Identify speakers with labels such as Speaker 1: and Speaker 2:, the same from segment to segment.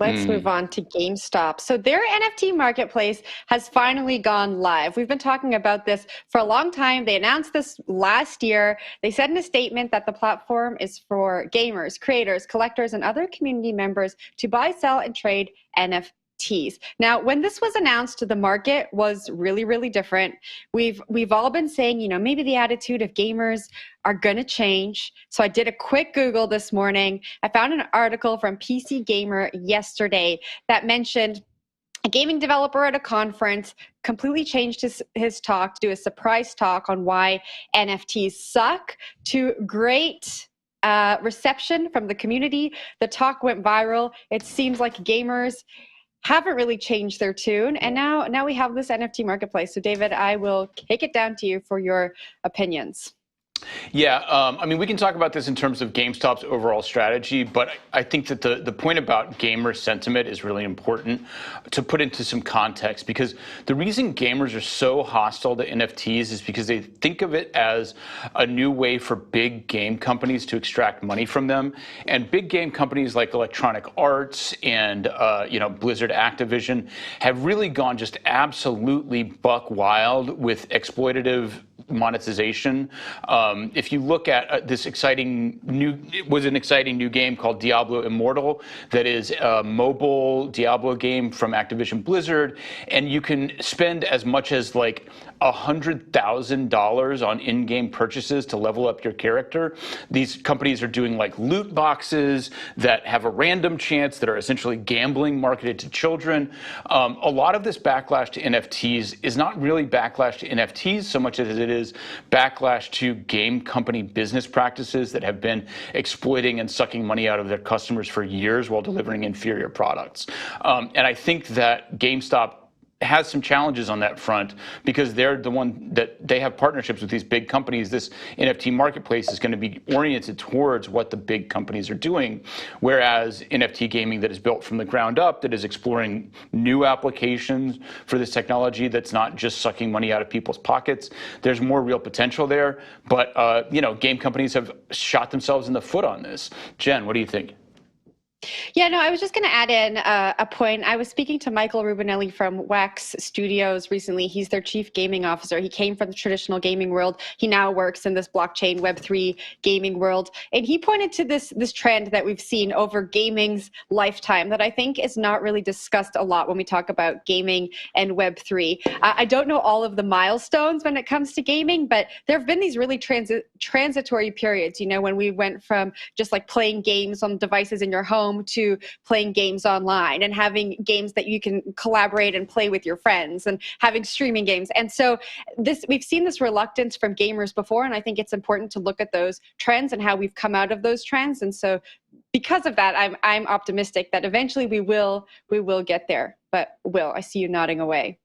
Speaker 1: Let's move on to GameStop. So their NFT marketplace has finally gone live. We've been talking about this for a long time. They announced this last year. They said in a statement that the platform is for gamers, creators, collectors, and other community members to buy, sell, and trade NFTs. Now, when this was announced, the market was really, really different. We've all been saying, maybe the attitude of gamers are going to change. So I did a quick Google this morning. I found an article from PC Gamer yesterday that mentioned a gaming developer at a conference completely changed his talk to do a surprise talk on why NFTs suck, to great reception from the community. The talk went viral. It seems like gamers haven't really changed their tune. And now we have this NFT marketplace. So David, I will kick it down to you for your opinions.
Speaker 2: Yeah, I mean, we can talk about this in terms of GameStop's overall strategy, but I think that the point about gamer sentiment is really important to put into some context, because the reason gamers are so hostile to NFTs is because they think of it as a new way for big game companies to extract money from them. And big game companies like Electronic Arts and Blizzard Activision have really gone just absolutely buck wild with exploitative monetization. If you look at this exciting new game called Diablo Immortal, that is a mobile Diablo game from Activision Blizzard, and you can spend as much as like $100,000 on in-game purchases to level up your character. These companies are doing like loot boxes that have a random chance, that are essentially gambling marketed to children. A lot of this backlash to NFTs is not really backlash to NFTs so much as it is backlash to game company business practices that have been exploiting and sucking money out of their customers for years while delivering inferior products. And I think that GameStop has some challenges on that front, because they're the one that they have partnerships with these big companies. This NFT marketplace is going to be oriented towards what the big companies are doing, whereas NFT gaming that is built from the ground up, that is exploring new applications for this technology, that's not just sucking money out of people's pockets, there's more real potential there. But game companies have shot themselves in the foot on this. Jen, what do you think?
Speaker 1: Yeah, no, I was just going to add in a point. I was speaking to Michael Rubinelli from Wax Studios recently. He's their chief gaming officer. He came from the traditional gaming world. He now works in this blockchain Web3 gaming world. And he pointed to this trend that we've seen over gaming's lifetime that I think is not really discussed a lot when we talk about gaming and Web3. I don't know all of the milestones when it comes to gaming, but there have been these really transitory periods, when we went from just like playing games on devices in your home to playing games online, and having games that you can collaborate and play with your friends, and having streaming games. And so we've seen this reluctance from gamers before, and I think it's important to look at those trends and how we've come out of those trends. And so because of that, I'm optimistic that eventually we will get there. But Will, I see you nodding away.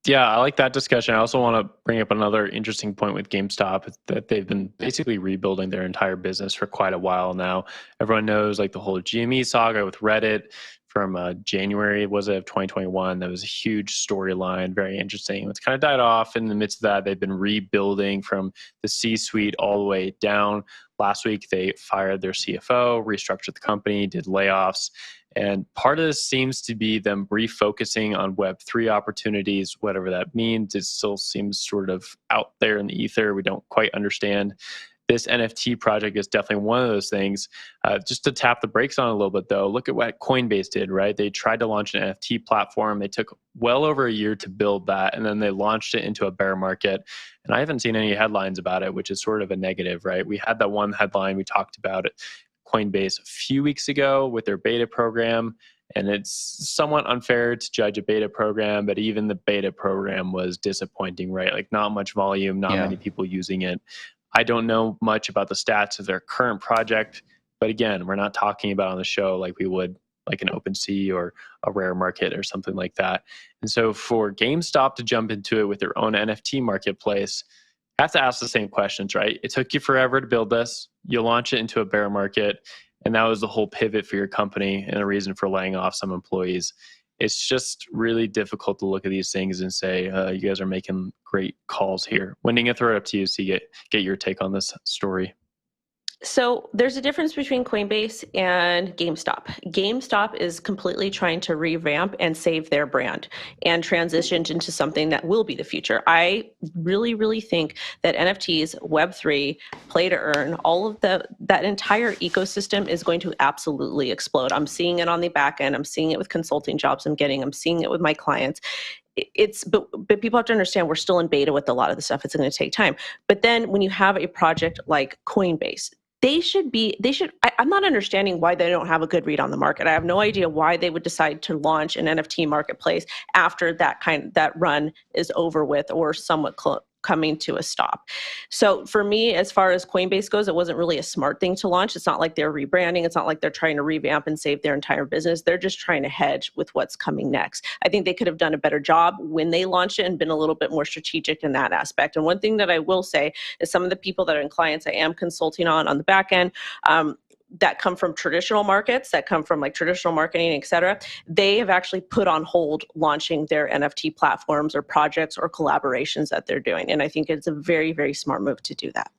Speaker 3: Yeah, I like that discussion. I also want to bring up another interesting point with GameStop, that they've been basically rebuilding their entire business for quite a while now. Everyone knows like the whole GME saga with Reddit from January, was it, of 2021. That was a huge storyline, very interesting. It's kind of died off. In the midst of that, they've been rebuilding from the C-suite all the way down. Last week, they fired their CFO, restructured the company, did layoffs. And part of this seems to be them refocusing on Web3 opportunities, whatever that means. It still seems sort of out there in the ether. We don't quite understand. This NFT project is definitely one of those things. Just to tap the brakes on a little bit, though, look at what Coinbase did, right? They tried to launch an NFT platform. They took well over a year to build that, and then they launched it into a bear market. And I haven't seen any headlines about it, which is sort of a negative, right? We had that one headline, we talked about it, Coinbase, a few weeks ago with their beta program. And it's somewhat unfair to judge a beta program, but even the beta program was disappointing, right? Like not much volume, not many people using it. I don't know much about the stats of their current project, but again, we're not talking about on the show like we would like an OpenSea or a Rare Market or something like that. And so for GameStop to jump into it with their own NFT marketplace, I have to ask the same questions, right? It took you forever to build this. You launch it into a bear market, and that was the whole pivot for your company and a reason for laying off some employees. It's just really difficult to look at these things and say, you guys are making great calls here. Wending, I throw it up to you to get your take on this story.
Speaker 4: So there's a difference between Coinbase and GameStop. GameStop is completely trying to revamp and save their brand and transition into something that will be the future. I really, really think that NFTs, Web3, play to earn, all of that entire ecosystem is going to absolutely explode. I'm seeing it on the back end. I'm seeing it with consulting jobs I'm getting. I'm seeing it with my clients. But people have to understand we're still in beta with a lot of the stuff. It's going to take time. But then when you have a project like Coinbase, I'm not understanding why they don't have a good read on the market. I have no idea why they would decide to launch an NFT marketplace after that run is over with or somewhat coming to a stop. So for me, as far as Coinbase goes, it wasn't really a smart thing to launch. It's not like they're rebranding. It's not like they're trying to revamp and save their entire business. They're just trying to hedge with what's coming next. I think they could have done a better job when they launched it and been a little bit more strategic in that aspect. And one thing that I will say is some of the people that are in clients I am consulting on the back end, that come from traditional markets, that come from like traditional marketing, et cetera, they have actually put on hold launching their NFT platforms or projects or collaborations that they're doing. And I think it's a very, very smart move to do that.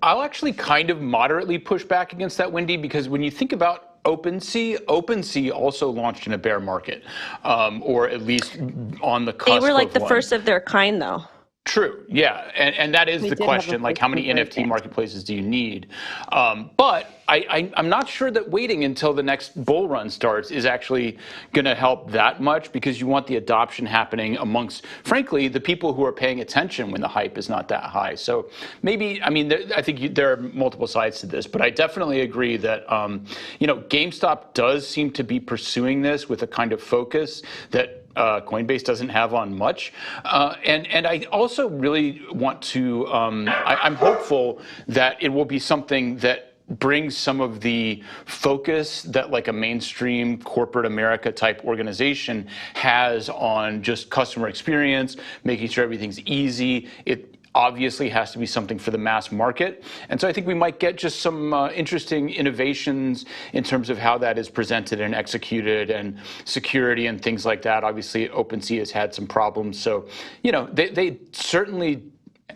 Speaker 2: I'll actually kind of moderately push back against that, Wendy, because when you think about OpenSea also launched in a bear market, or at least on the cusp of one.
Speaker 4: They were like the first of their kind, though.
Speaker 2: True, yeah, and that is the question, like how many NFT marketplaces do you need? But I'm not sure that waiting until the next bull run starts is actually going to help that much, because you want the adoption happening amongst, frankly, the people who are paying attention when the hype is not that high. So maybe, I mean, I think there are multiple sides to this, but I definitely agree that, GameStop does seem to be pursuing this with a kind of focus that Coinbase doesn't have on much. And I also really want to, I'm hopeful that it will be something that brings some of the focus that like a mainstream corporate America type organization has on just customer experience, making sure everything's easy. It obviously has to be something for the mass market. And so I think we might get just some interesting innovations in terms of how that is presented and executed, and security and things like that. Obviously, OpenSea has had some problems. So, they certainly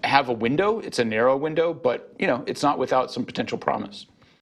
Speaker 2: have a window. It's a narrow window, but, it's not without some potential promise.